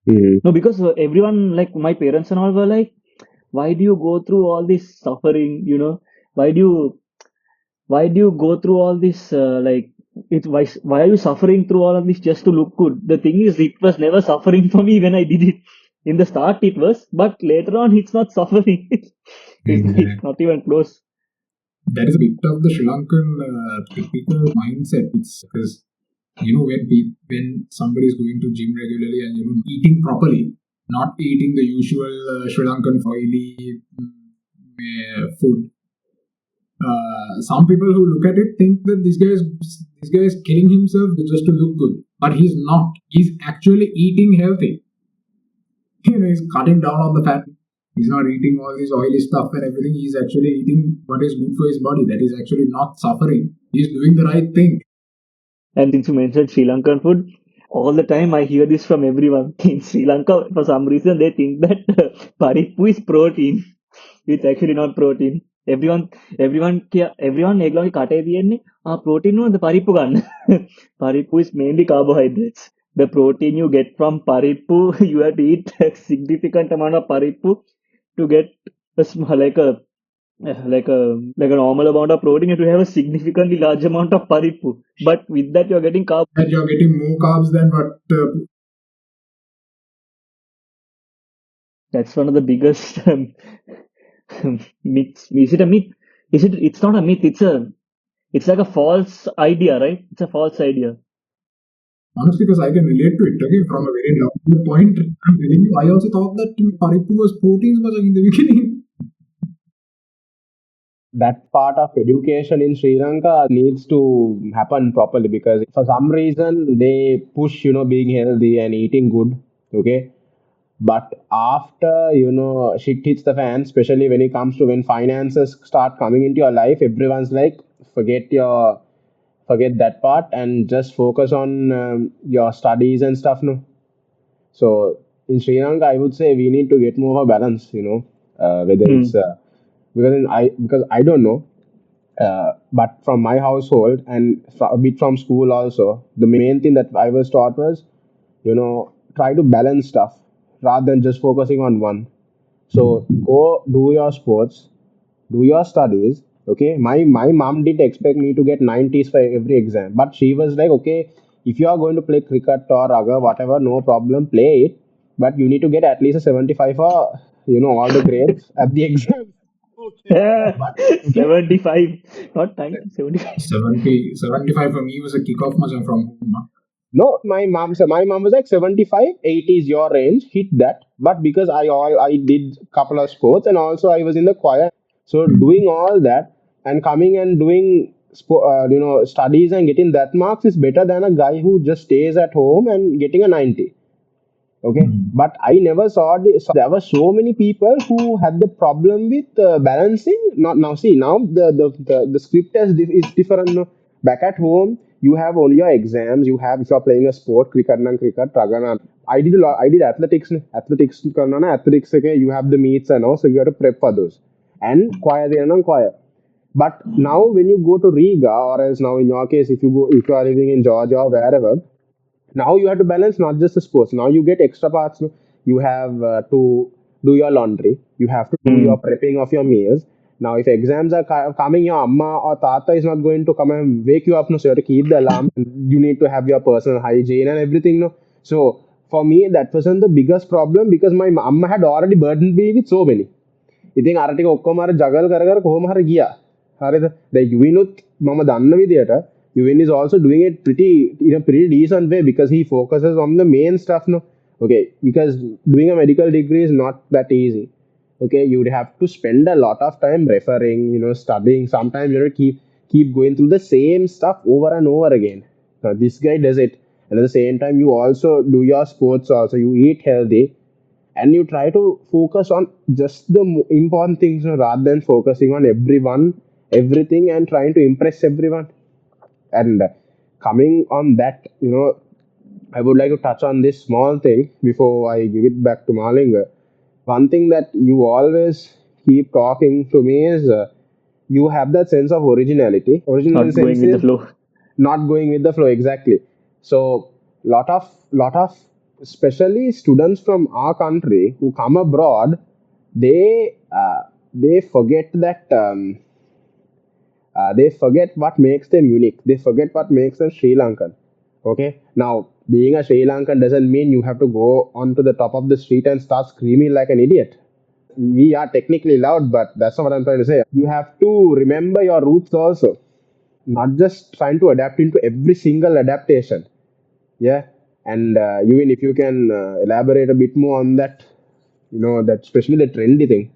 Speaker 1: Hmm.
Speaker 2: No, because everyone like my parents and all were like, "Why do you go through all this suffering? Why do you why do you go through all this why are you suffering through all of this just to look good?" The thing is, it was never suffering for me when I did it. In the start it was, but later on it's not suffering. It's like
Speaker 3: exactly.
Speaker 2: not even close.
Speaker 3: That is a bit of the Sri Lankan typical mindset. It's because when somebody is going to gym regularly and eating properly, not eating the usual Sri Lankan oily food. Some people who look at it think that this guy is killing himself just to look good, but he's not. He's actually eating healthy. He's cutting down on the fat. He's not eating all this oily stuff and everything. He's actually eating what is good for his body. That is actually not suffering. He's doing the right thing.
Speaker 2: And since you mentioned Sri Lankan food, all the time I hear this from everyone. In Sri Lanka, for some reason, they think that paripu is protein. It's actually not protein. Everyone ඒගොල්ලෝගේ කටේ තියෙන්නේ protein නුවද පරිප්පු ගන්න. Paripu is mainly carbohydrates. The protein you get from paripu, you have to eat a significant amount of paripu to get a like a normal amount of protein, you have to have a significantly large amount of paripu. But with that, you're getting carbs.
Speaker 3: That you're getting more carbs than what
Speaker 2: That's one of the biggest myths. Is it a myth? Is it? It's not a myth. It's like a false idea, right? It's a false idea.
Speaker 3: honestly, because I can relate to it. Okay, from a very long point, I'm telling you, I also thought that paripu was proteins was in the beginning.
Speaker 1: That part of education in Sri Lanka needs to happen properly because for some reason they push, being healthy and eating good. Okay. But after, shit hits the fan, especially when it comes to when finances start coming into your life, everyone's like, forget that part and just focus on your studies and stuff. No. So in Sri Lanka, I would say we need to get more of a balance, whether it's
Speaker 2: Hmm.
Speaker 1: because I don't know, but from my household and a bit from school also, the main thing that I was taught was, try to balance stuff rather than just focusing on one. So go do your sports, do your studies. Okay, my mom didn't expect me to get 90s for every exam, but she was like, okay, if you are going to play cricket or rugby, whatever, no problem, play it, but you need to get at least a 75 for all the grades at the exam. Okay, but okay.
Speaker 2: 75, not 90, 75.
Speaker 3: 75 for me was a kickoff match from home.
Speaker 1: No, my mom was like 75, 80 is your range, hit that. But because I did couple of sports and also I was in the choir, so doing all that and coming and doing studies and getting that marks is better than a guy who just stays at home and getting a 90. Okay, but I never saw there were so many people who had the problem with balancing. Not now, see, now the script is different, no? Back at home you have only your exams. You have, if you're playing a sport, cricket, ragana. I did athletics, ne? Athletics, okay, you have the meets and all, so you have to prep for those, and choir. But now when you go to Riga, or else now in your case, if you are living in Georgia or wherever, now you have to balance not just the sports. Now you get extra parts, no? You have to do your laundry, you have to do your
Speaker 2: Hmm.
Speaker 1: prepping of your meals. Now if exams are coming, your amma or tata is not going to come and wake you up, no? So you have to keep the alarm. You need to have your personal hygiene and everything, no? So for me that wasn't the biggest problem because my amma had already burdened me with so many. ඉතින් අර ටික ඔක්කොම අර ජගල් කර කර කොහොම හරි ගියා. හරිද? දැන් යුවිනුත් මම දන්න විදියට Yuvin is also doing it pretty in a pretty decent way because he focuses on the main stuff, no? Okay, because doing a medical degree is not that easy. Okay, you would have to spend a lot of time referring, studying. Sometimes keep going through the same stuff over and over again. Now this guy does it, and at the same time you also do your sports. Also, you eat healthy, and you try to focus on just the important things, rather than focusing on everything, and trying to impress everyone. And coming on that, I would like to touch on this small thing before I give it back to Malinga. One thing that you always keep talking to me is you have that sense of originality. Original in the
Speaker 2: Not going
Speaker 1: sense
Speaker 2: with the
Speaker 1: is
Speaker 2: flow.
Speaker 1: not going with the flow, exactly. So lot of especially students from our country who come abroad, they forget that they forget what makes them unique. They forget what makes them Sri Lankan. Okay, now being a Sri Lankan doesn't mean you have to go onto the top of the street and start screaming like an idiot. We are technically loud, but that's not what I'm trying to say. You have to remember your roots also, not just trying to adapt into every single adaptation. Yeah, and Ewan, if you can elaborate a bit more on that, that especially the trendy thing.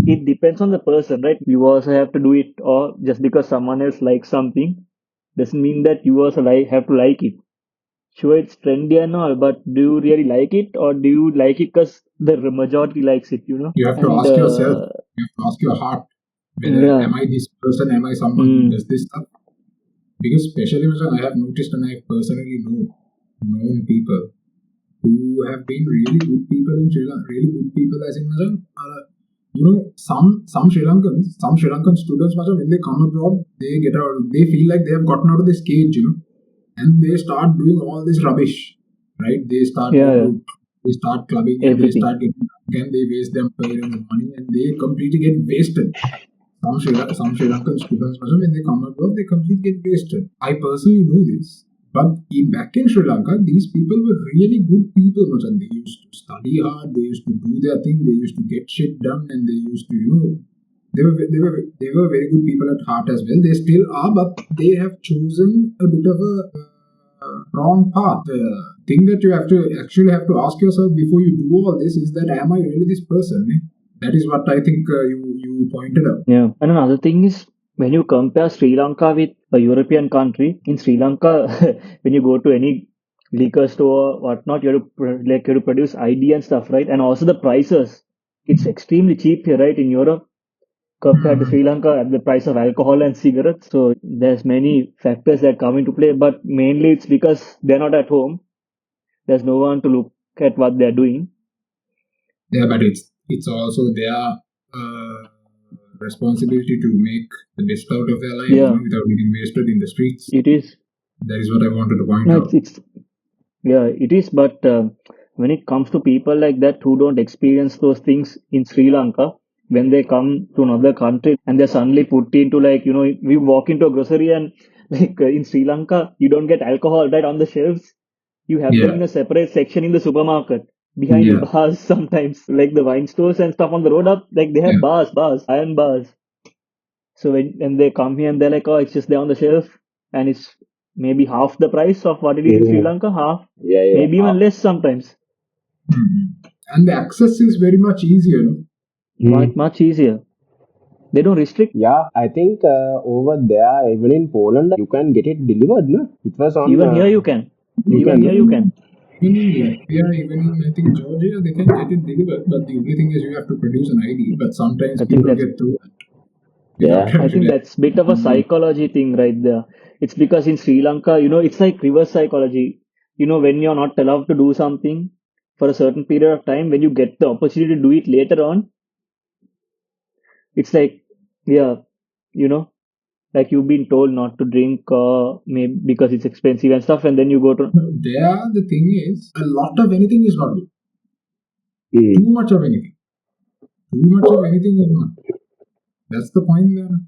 Speaker 2: It depends on the person, right? You also have to do it, or just because someone else likes something doesn't mean that you also have to like it. Sure, it's trendy and all, but do you really like it, or do you like it because the majority likes it,
Speaker 3: You have to
Speaker 2: And
Speaker 3: ask yourself, you have to ask your heart, whether
Speaker 2: yeah.
Speaker 3: am I this person, am I someone who
Speaker 2: Mm.
Speaker 3: does this stuff? Because especially when I have noticed and I personally known people who have been really good people in Sri Lanka, really good people as in some Sri Lankan students, when they come abroad, they feel like they have gotten out of this cage, and they start doing all this rubbish, right? They start
Speaker 2: Yeah,
Speaker 3: doing
Speaker 2: yeah.
Speaker 3: They start clubbing and they
Speaker 2: Everything.
Speaker 3: start getting drunk and they waste their parents' money and they completely get wasted. Some Sri Lankan students, when they come abroad, they completely get wasted. I personally know this. But back in Sri Lanka, these people were really good people. They used to study hard, they used to do their thing, they used to get shit done, and they used to, they were very good people at heart as well. They still are, but they have chosen a bit of a wrong path. The thing that you have to ask yourself before you do all this is that, am I really this person? That is what I think you pointed out.
Speaker 2: Yeah. And another thing is, when you compare Sri Lanka with a European country, in Sri Lanka, when you go to any liquor store, whatnot, you have to you have to produce ID and stuff, right? And also the prices. It's extremely cheap here, right? In Europe, compared to Sri Lanka, at the price of alcohol and cigarettes. So there's many factors that come into play, but mainly it's because they're not at home. There's no one to look at what they're doing.
Speaker 3: Yeah, but it's also their responsibility to make the best out of their life,
Speaker 2: Yeah.
Speaker 3: without getting wasted in the streets.
Speaker 2: It is.
Speaker 3: That is what I wanted to point
Speaker 2: No,
Speaker 3: out.
Speaker 2: yeah, it is. But when it comes to people like that who don't experience those things in Sri Lanka, when they come to another country and they're suddenly put into, like, we walk into a grocery and like in Sri Lanka, you don't get alcohol right on the shelves. You have them
Speaker 3: Yeah,
Speaker 2: in a separate section in the supermarket behind
Speaker 3: yeah,
Speaker 2: bars sometimes, like the wine stores and stuff on the road up. Like they have
Speaker 3: yeah.
Speaker 2: bars, iron bars. So when they come here and they're like, oh, it's just there on the shelf, and it's maybe half the price of what it is in Sri Lanka, half,
Speaker 1: Yeah, yeah.
Speaker 2: maybe even less sometimes.
Speaker 3: And the access is very much easier.
Speaker 2: Much easier. They don't restrict.
Speaker 1: Yeah, I think over there, even in Poland, you can get it delivered, no? It was on.
Speaker 2: Even here you can.
Speaker 1: You
Speaker 2: Even
Speaker 1: can.
Speaker 2: here you can.
Speaker 3: Even in Latvia, even in I think Georgia, they can get it delivered. But the only thing is you have to produce an ID. But sometimes
Speaker 2: I think
Speaker 3: people
Speaker 2: that's
Speaker 3: get through
Speaker 1: Yeah.
Speaker 3: without
Speaker 2: I think that's bit of a psychology thing right there. It's because in Sri Lanka, it's like reverse psychology. When you're not allowed to do something for a certain period of time, when you get the opportunity to do it later on, it's like, yeah, you know, like you've been told not to drink maybe because it's expensive and stuff, and then you go to.
Speaker 3: There, the thing is, a lot of anything is not good. Too much of anything. Too much of anything is not. That's the point there.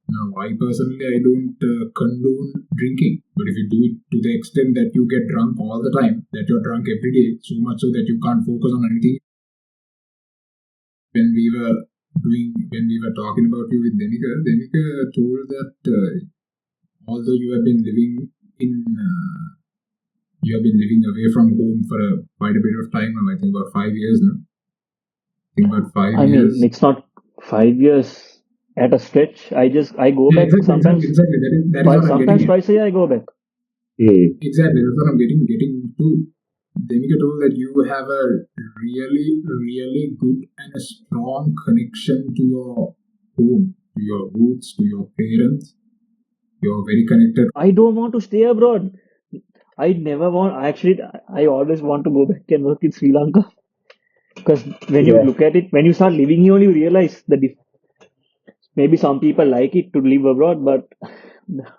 Speaker 3: Now, I personally, I don't condone drinking. But if you do it to the extent that you get drunk all the time, that you're drunk every day, so much so that you can't focus on anything. When we were talking about you with Demika told that although you have been living away from home for quite a bit of time now. I think about 5 years now. I think about 5
Speaker 2: I
Speaker 3: years.
Speaker 2: mean, it's not 5 years at a stretch. I go
Speaker 3: Yeah,
Speaker 2: back sometimes.
Speaker 3: exactly. That is what I'm
Speaker 2: Sometimes
Speaker 3: getting at.
Speaker 2: twice a year I go back.
Speaker 3: Exactly, that's what I'm getting to. Demika told that you have a really, really good and a strong connection to your home, to your roots, to your parents. You're very connected.
Speaker 2: I don't want to stay abroad. I never want. Actually, I always want to go back and work in Sri Lanka. Because when you
Speaker 1: Yeah.
Speaker 2: look at it, when you start living here, you realize that maybe some people like it to live abroad, but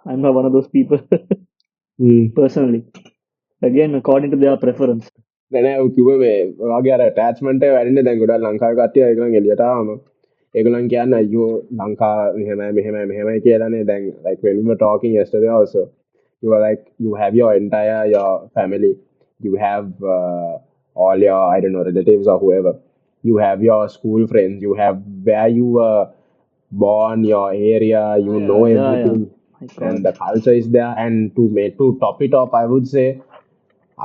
Speaker 2: I'm not one of those people personally. Again, according to their preference.
Speaker 1: දැන කිව්ව මේ වගේ අර attachment එක වැඩිනේ දැන් ගොඩක් ලංකාවේ කට්ටිය ඒගොල්ලන් එළියට ආවම ඒගොල්ලන් කියන්නේ අයියෝ ලංකා මෙහෙමයි කියලානේ දැන් like when we were talking yesterday also you are like you have your family you have all your I don't know relatives or whoever you have your school friends you have where you were born your area you know
Speaker 2: Yeah.
Speaker 1: everything
Speaker 2: My God.
Speaker 1: and the culture is there and to top it off I would say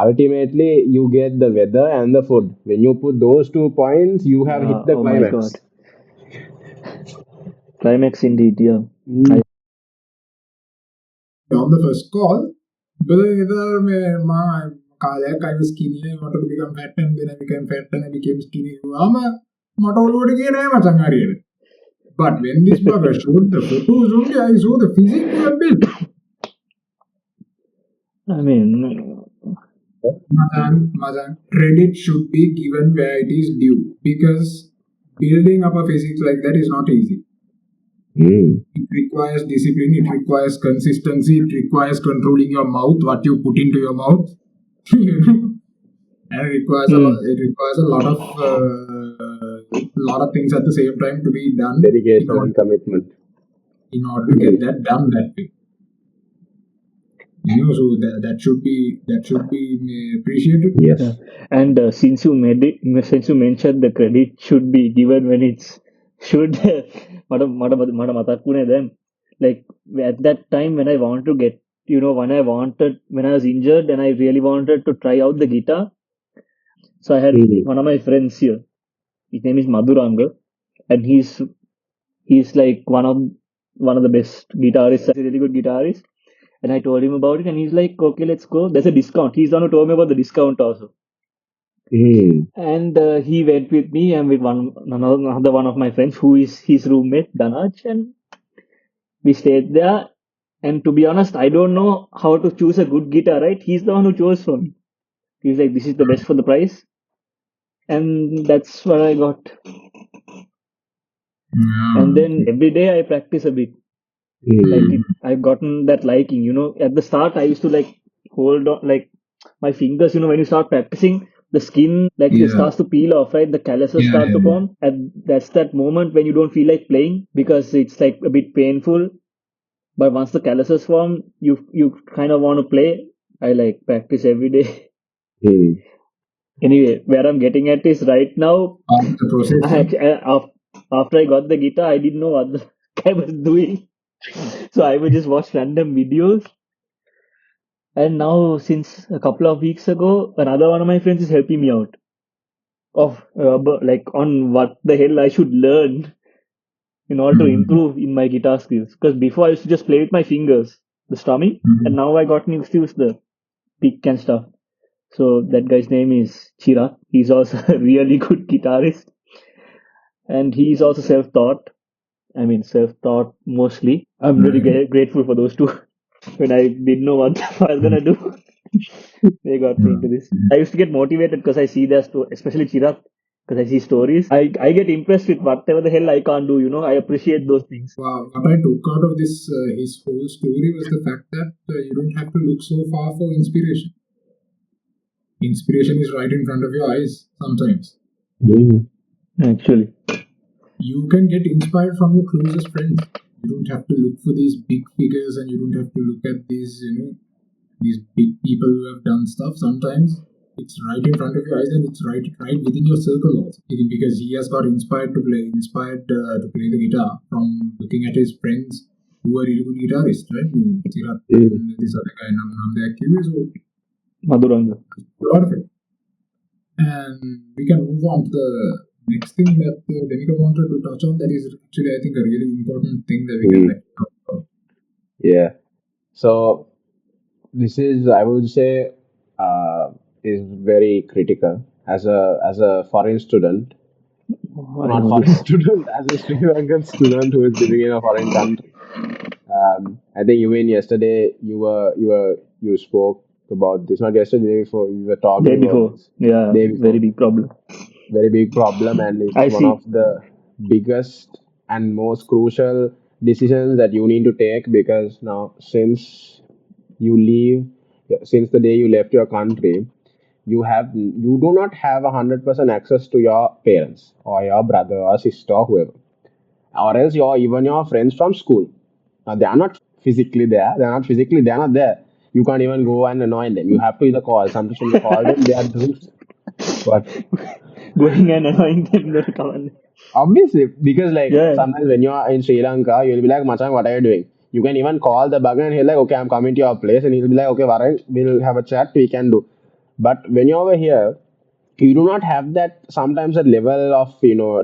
Speaker 1: ultimately you get the weather and the food when you put those 2 points you have hit the
Speaker 2: Oh my
Speaker 1: climax.
Speaker 2: God. Climax indeed, yeah.
Speaker 3: On the first call, brother, my I was skinny, I wanted to become fat, and then I became fat, and I became skinny. But when this brother showed the photos only, I saw the physique you have built.
Speaker 2: I mean,
Speaker 3: Madan, credit should be given where it is due, because building up a physique like that is not easy. It requires discipline, it requires consistency, it requires controlling your mouth, what you put into your mouth. and it requires a lot.
Speaker 2: Hmm.
Speaker 3: It requires a lot of things at the same time to be done
Speaker 1: Dedication and commitment.
Speaker 3: in order to get that done that way. So that should be appreciated.
Speaker 1: Yes.
Speaker 2: Yeah. And since you mentioned the credit should be given when it's should මට මතක් වුණේ දැන් like at that time when I wanted to get when I was injured and I really wanted to try out the guitar, so I had one of my friends here. His name is Madhuranga, and he's like one of the best guitarists, a really good guitarist. And I told him about it, and he's like, "Okay, let's go. There's a discount." He's the one who told me about the discount also. And he went with me and with another one of my friends who is his roommate Danaj, and we stayed there. And to be honest, I don't know how to choose a good guitar, right? He's the one who chose for me. He's like, "This is the best for the price," and that's what I got. And then every day I practice a bit. Like I've gotten that liking. At the start I used to like hold on, like my fingers. When you start practicing, the skin like it starts to peel off, right? The calluses start to form, and that's that moment when you don't feel like playing because it's like a bit painful. But once the calluses form, you kind of want to play. I like practice every day. Anyway, where I'm getting at is right now.
Speaker 3: The process.
Speaker 2: After I got the guitar, I didn't know what the I was doing. So I would just watch random videos. And now, since a couple of weeks ago, another one of my friends is helping me out like on what the hell I should learn in order to improve in my guitar skills. Because before I used to just play with my fingers, the strumming, and now I got used to use the pick and stuff. So that guy's name is Chira. He's also a really good guitarist, and he's also self-taught. I mean, self-taught mostly. I'm very grateful for those two. When I didn't know what I was gonna do, they got me into this. I used to get motivated because I see their especially Chirag, because I see stories. I get impressed with whatever the hell I can't do. I appreciate those things.
Speaker 3: Wow, what I took out of this his whole story was the fact that you don't have to look so far for inspiration. Inspiration is right in front of your eyes sometimes.
Speaker 2: Actually,
Speaker 3: you can get inspired from your closest friends. You don't have to look for these big figures, and you don't have to look at these big people who have done stuff. Sometimes it's right in front of your eyes, and it's right within your circle also. Because he has got inspired to play the guitar from looking at his friends who are really good guitarists, right? This other guy, Namdev Kiwi, so
Speaker 2: Madhuranga.
Speaker 3: a lot of it. And we can move on to the next thing that Denika wanted to touch on. That is actually, I think, a really important thing that we can talk about.
Speaker 1: Yeah. So this is, I would say, is very critical as a foreign student. Not foreign student, as a Sri Lankan student who is living in a foreign country. I think Yuvin, yesterday you spoke about this. Not yesterday, day before you were talking
Speaker 2: Day before,
Speaker 1: about this.
Speaker 2: yeah,
Speaker 1: Day before.
Speaker 2: very big problem.
Speaker 1: Very big problem, and it's
Speaker 2: I
Speaker 1: one
Speaker 2: see.
Speaker 1: of the biggest and most crucial decisions that you need to take, because now since since the day you left your country, you do not have 100% access to your parents or your brother or sister or whoever, or else even your friends from school. Now they are not physically there. They are not there. You can't even go and annoy them. You have to either call. Sometimes when you call them, they are doing what?
Speaker 2: Going and annoying them, don't come on.
Speaker 1: Obviously, because like
Speaker 2: Yeah.
Speaker 1: sometimes when you are in Sri Lanka, you'll be like, Machan, what are you doing? You can even call the bugger and he'll like, okay, I'm coming to your place, and he'll be like, okay, Varun, we'll have a chat, we can do. But when you're over here, you do not have that sometimes that level of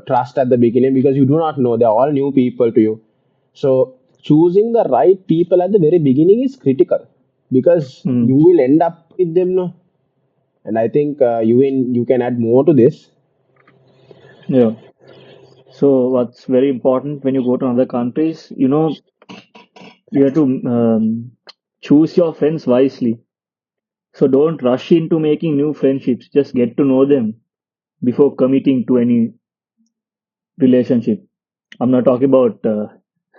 Speaker 1: trust at the beginning, because you do not know, they're all new people to you. So choosing the right people at the very beginning is critical, because you will end up with them, no? And I think you can add more to this.
Speaker 2: Yeah. So what's very important when you go to other countries, you have to choose your friends wisely. So don't rush into making new friendships. Just get to know them before committing to any relationship. I'm not talking about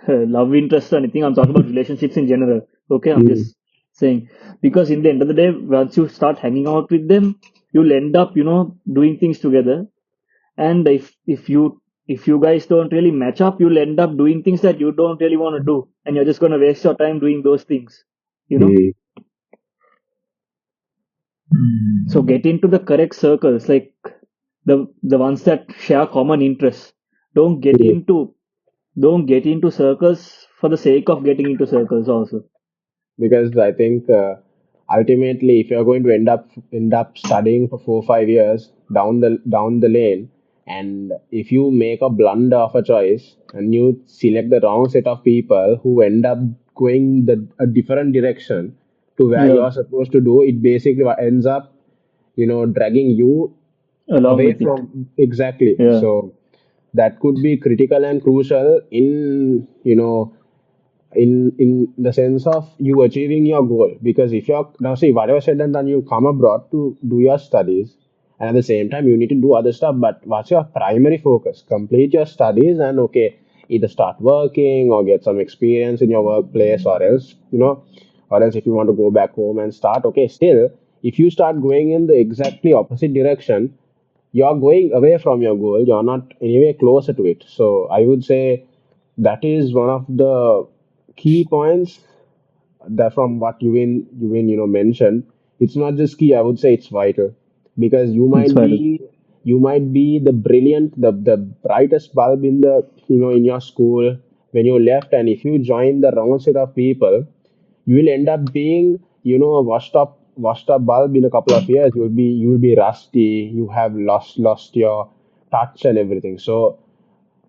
Speaker 2: love interest or anything. I'm talking about relationships in general. Okay, I'm just saying, because in the end of the day, once you start hanging out with them, you'll end up, doing things together. And if you guys don't really match up, you'll end up doing things that you don't really want to do, and you're just going to waste your time doing those things.
Speaker 1: Mm.
Speaker 2: So get into the correct circles, like the ones that share common interests. Don't get
Speaker 1: Mm.
Speaker 2: into don't get into circles for the sake of getting into circles also.
Speaker 1: Because I think ultimately, if you're going to end up studying for 4 5 years down the lane, and if you make a blunder of a choice and you select the wrong set of people who end up going a different direction to where
Speaker 2: Yeah,
Speaker 1: you're supposed to do, it basically ends up dragging you
Speaker 2: along
Speaker 1: away
Speaker 2: with it.
Speaker 1: from exactly.
Speaker 2: Yeah,
Speaker 1: So that could be critical and crucial in the sense of you achieving your goal, because if you're now see whatever said and done, you come abroad to do your studies, and at the same time you need to do other stuff, but what's your primary focus? Complete your studies and okay, either start working or get some experience in your workplace, or else if you want to go back home and start, okay, still if you start going in the exactly opposite direction, you're going away from your goal, you're not anyway closer to it. So I would say that is one of the key points that from what Yuvin mentioned. It's not just key, I would say it's vital, because you
Speaker 2: it's
Speaker 1: might
Speaker 2: vital.
Speaker 1: be the brightest bulb in the in your school when you left, and if you join the wrong set of people, you will end up being a washed up bulb in a couple of years. You will be rusty, you have lost your touch and everything. So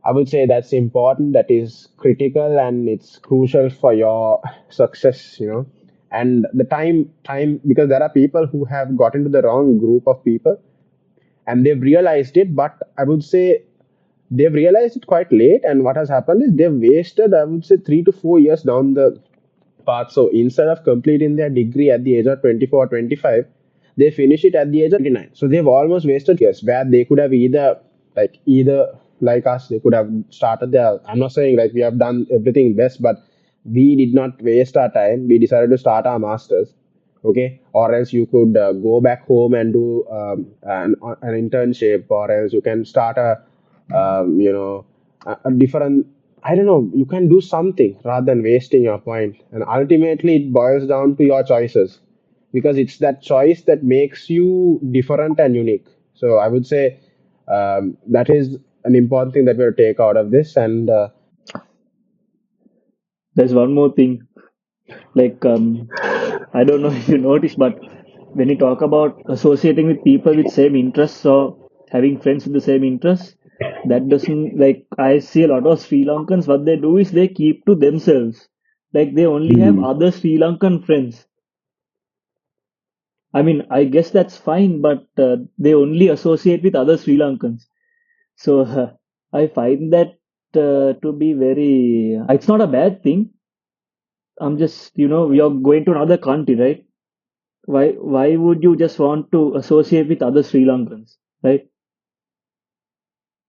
Speaker 1: I would say that's important, that is critical, and it's crucial for your success. And the time, because there are people who have got into the wrong group of people and they've realized it, but I would say they've realized it quite late. And what has happened is they've wasted, I would say, 3 to 4 years down the path. So instead of completing their degree at the age of 24 or 25, they finish it at the age of 29. So they've almost wasted years where they could have either like us, they could have started their. I'm not saying like we have done everything best, but we did not waste our time. We decided to start our masters, okay, or else you could go back home and do an internship, or else you can start a different, I don't know, you can do something rather than wasting your point. And ultimately it boils down to your choices, because it's that choice that makes you different and unique. So I would say that is an important thing that we'll take out of this. And
Speaker 2: There's one more thing. Like, I don't know if you noticed, but when you talk about associating with people with same interests or having friends with the same interests, that doesn't, like, I see a lot of Sri Lankans, what they do is they keep to themselves. Like, they only have
Speaker 1: mm,
Speaker 2: other Sri Lankan friends. I mean, I guess that's fine, but they only associate with other Sri Lankans. So I find that to be very. It's not a bad thing. I'm just, we are going to another country, right? Why would you just want to associate with other Sri Lankans, right?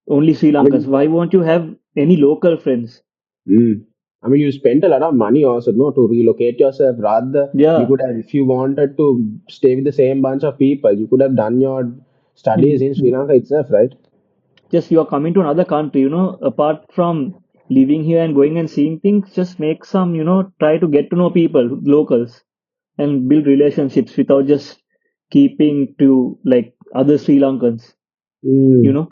Speaker 2: Only Sri
Speaker 1: I
Speaker 2: Lankans.
Speaker 1: mean,
Speaker 2: Why won't you have any local friends?
Speaker 1: mm, I mean, you spent a lot of money also, no, to relocate yourself. Rather, you
Speaker 2: Yeah,
Speaker 1: could have, if you wanted to stay with the same bunch of people, you could have done your studies in Sri Lanka itself, right?
Speaker 2: just you are coming to another country, apart from living here and going and seeing things, just make some, try to get to know people, locals, and build relationships without just keeping to like other Sri Lankans, you
Speaker 1: Mm.
Speaker 2: know?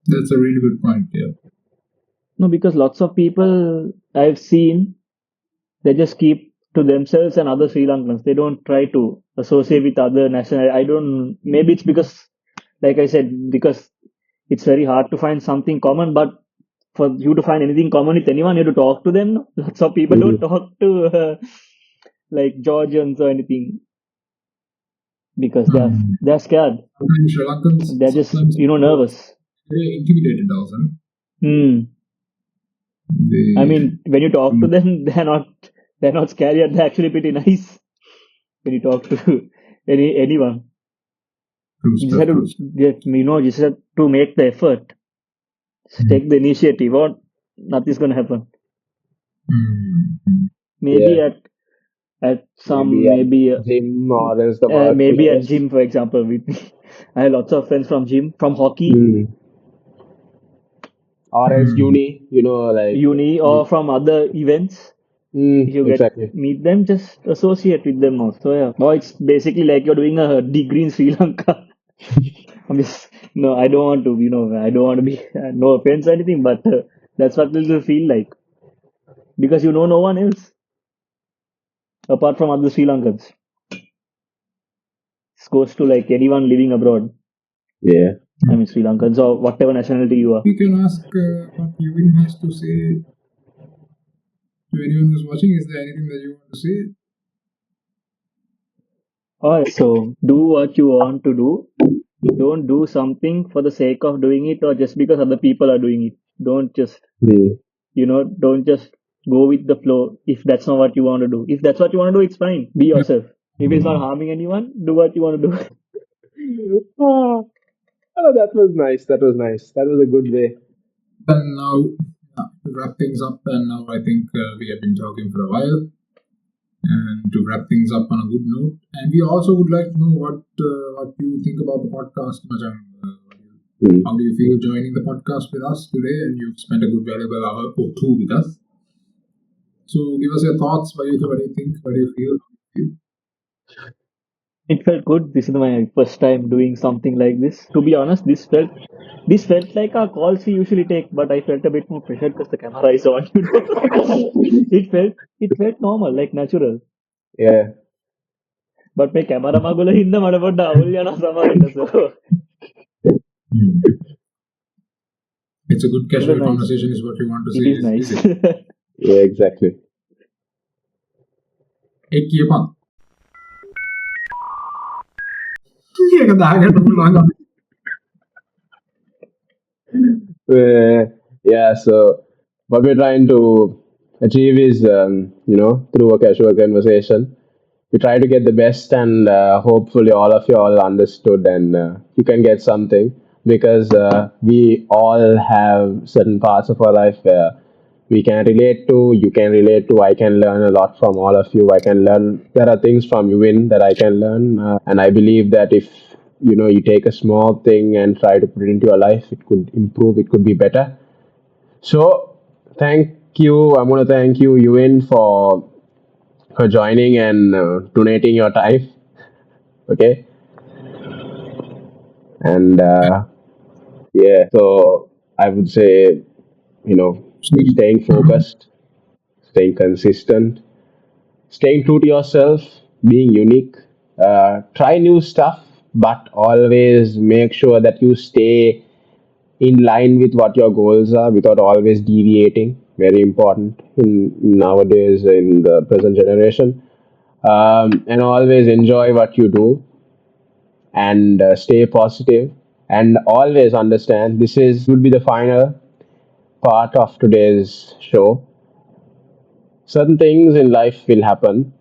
Speaker 3: That's a really good point. Yeah.
Speaker 2: No, because lots of people I've seen, they just keep to themselves and other Sri Lankans. They don't try to associate with other national. I don't. Maybe it's because, like I said, because it's very hard to find something common. But for you to find anything common with anyone, you have to talk to them. No? Lots of people don't
Speaker 1: Mm.
Speaker 2: talk to like Georgians or anything because
Speaker 3: Um,
Speaker 2: they're scared.
Speaker 3: Sometimes Sri Lankans
Speaker 2: They're just
Speaker 3: sometimes
Speaker 2: nervous.
Speaker 3: very intimidated also. No?
Speaker 2: Hmm. I
Speaker 3: They
Speaker 2: mean, when you talk to them, they're not scary. They're actually pretty nice when you talk to anyone.
Speaker 3: true
Speaker 2: You just
Speaker 3: stuff,
Speaker 2: have
Speaker 3: true
Speaker 2: to
Speaker 3: stuff.
Speaker 2: you just have to make the effort. Just
Speaker 3: Mm.
Speaker 2: take the initiative, or nothing's gonna happen.
Speaker 3: Mm.
Speaker 2: Maybe
Speaker 1: Yeah.
Speaker 2: at at
Speaker 1: Maybe
Speaker 2: some
Speaker 1: at
Speaker 2: maybe
Speaker 1: gym or else the
Speaker 2: maybe at
Speaker 1: workplace.
Speaker 2: gym, for example. With I have lots of friends from gym, from hockey,
Speaker 1: Mm. Or else
Speaker 3: Hmm.
Speaker 1: uni, like
Speaker 2: uni, or from other events. If you get
Speaker 1: exactly.
Speaker 2: meet them, just associate with them also. Yeah. Or it's basically like you're doing a degree in Sri Lanka. I'm just no, I don't want to. I don't want to be no offense or anything, but that's what it will feel like because you know no one else apart from other Sri Lankans. It goes to like anyone living abroad.
Speaker 1: Yeah.
Speaker 2: I mean Sri Lankans or whatever nationality you are.
Speaker 3: We can ask what Yuvin has to say to anyone who's watching. Is there anything that you want to say?
Speaker 2: Alright, so do what you want to do. Don't do something for the sake of doing it or just because other people are doing it. Don't just
Speaker 1: Mm.
Speaker 2: don't just go with the flow if that's not what you want to do. If that's what you want to do, it's fine. Be
Speaker 3: Yeah.
Speaker 2: yourself. If it's not harming anyone, do what you want to do.
Speaker 1: Ah, oh, that was nice. That was nice. That was a good way.
Speaker 3: And now, to wrap things up, and now I think we have been talking for a while. And to wrap things up on a good note, and we also would like to know what you think about the podcast, Majang.
Speaker 1: Mm.
Speaker 3: How do you feel joining the podcast with us today? And you've spent a good valuable hour or two with us. So give us your thoughts. What do you think? What do you feel?
Speaker 2: It felt good. This is my first time doing something like this. To be honest, this felt like our calls we usually take, but I felt a bit more pressured because the camera is on. It felt normal, like natural.
Speaker 1: Yeah.
Speaker 2: But my camera magula hinda madapodda avulyana samarinda so
Speaker 3: Hmm. It's a good
Speaker 2: it was
Speaker 3: casual
Speaker 2: nice.
Speaker 3: conversation, is what you want to say,
Speaker 2: It is
Speaker 3: is
Speaker 2: nice.
Speaker 3: it?
Speaker 1: Yeah. Exactly.
Speaker 3: Ek kiyapan. Kaya dagat mo lang.
Speaker 1: Yeah. So what we're trying to achieve is, through a casual conversation, we try to get the best, and hopefully all of you all understood, and you can get something because we all have certain parts of our life where we can relate to, you can relate to, I can learn a lot from all of you. I can learn, there are things from you in that I can learn, and I believe that if you take a small thing and try to put it into your life, it could improve, it could be better. So thank you. I'm going to thank you, Yuvin, for joining and donating your time. Okay, and yeah, so I would say, you know staying focused, staying consistent, staying true to yourself, being unique. Try new stuff, but always make sure that you stay in line with what your goals are without always deviating. Very important in nowadays, in the present generation. And always enjoy what you do, and stay positive, and always understand this is would be the final part of today's show. Certain things in life will happen,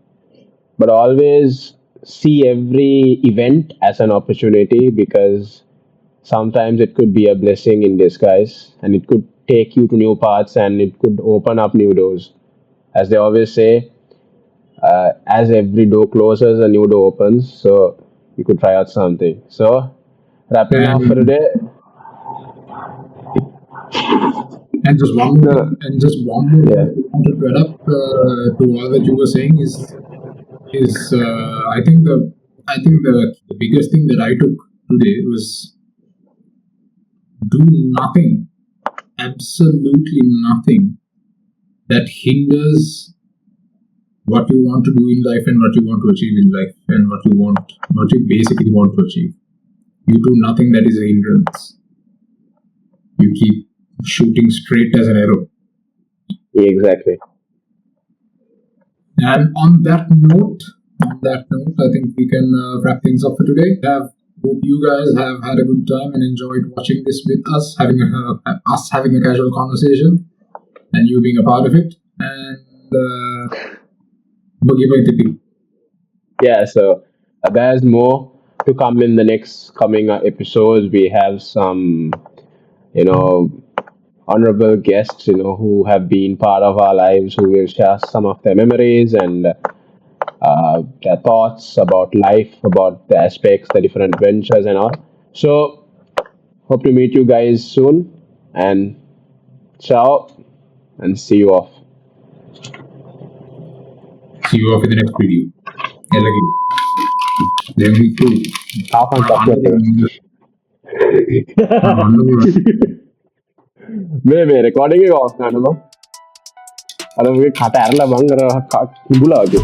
Speaker 1: but always see every event as an opportunity, because sometimes it could be a blessing in disguise, and it could take you to new paths, and it could open up new doors. As they always say, as every door closes, a new door opens. So you could try out something. So wrapping up for
Speaker 3: And
Speaker 1: today.
Speaker 3: And just one more
Speaker 1: No,
Speaker 3: thing, and just one more thing
Speaker 1: yeah.
Speaker 3: that I wanted to add up to all that you were saying is I think the biggest thing that I took today was do nothing, absolutely nothing that hinders what you want to do in life and what you want to achieve in life and what you basically want to achieve. You do nothing that is a hindrance. You keep shooting straight as an arrow.
Speaker 1: Exactly.
Speaker 3: And on that note, I think we can wrap things up for today. Hope you guys have had a good time and enjoyed watching this with us, having a casual conversation, and you being a part of it. And bagi bagi tipi.
Speaker 1: Yeah, so there's more to come in the next coming episodes. We have some, you know, honorable guests, who have been part of our lives, who will share some of their memories, and their thoughts about life, about the aspects, the different adventures and all. So hope to meet you guys soon, and ciao, and see you off.
Speaker 3: See you off in the next video. Elagi. Then we go.
Speaker 1: Half and half. මේ recording එක of කරනවා. අර මගේ කට ඇරලා බං අර කිඹුලා වගේ.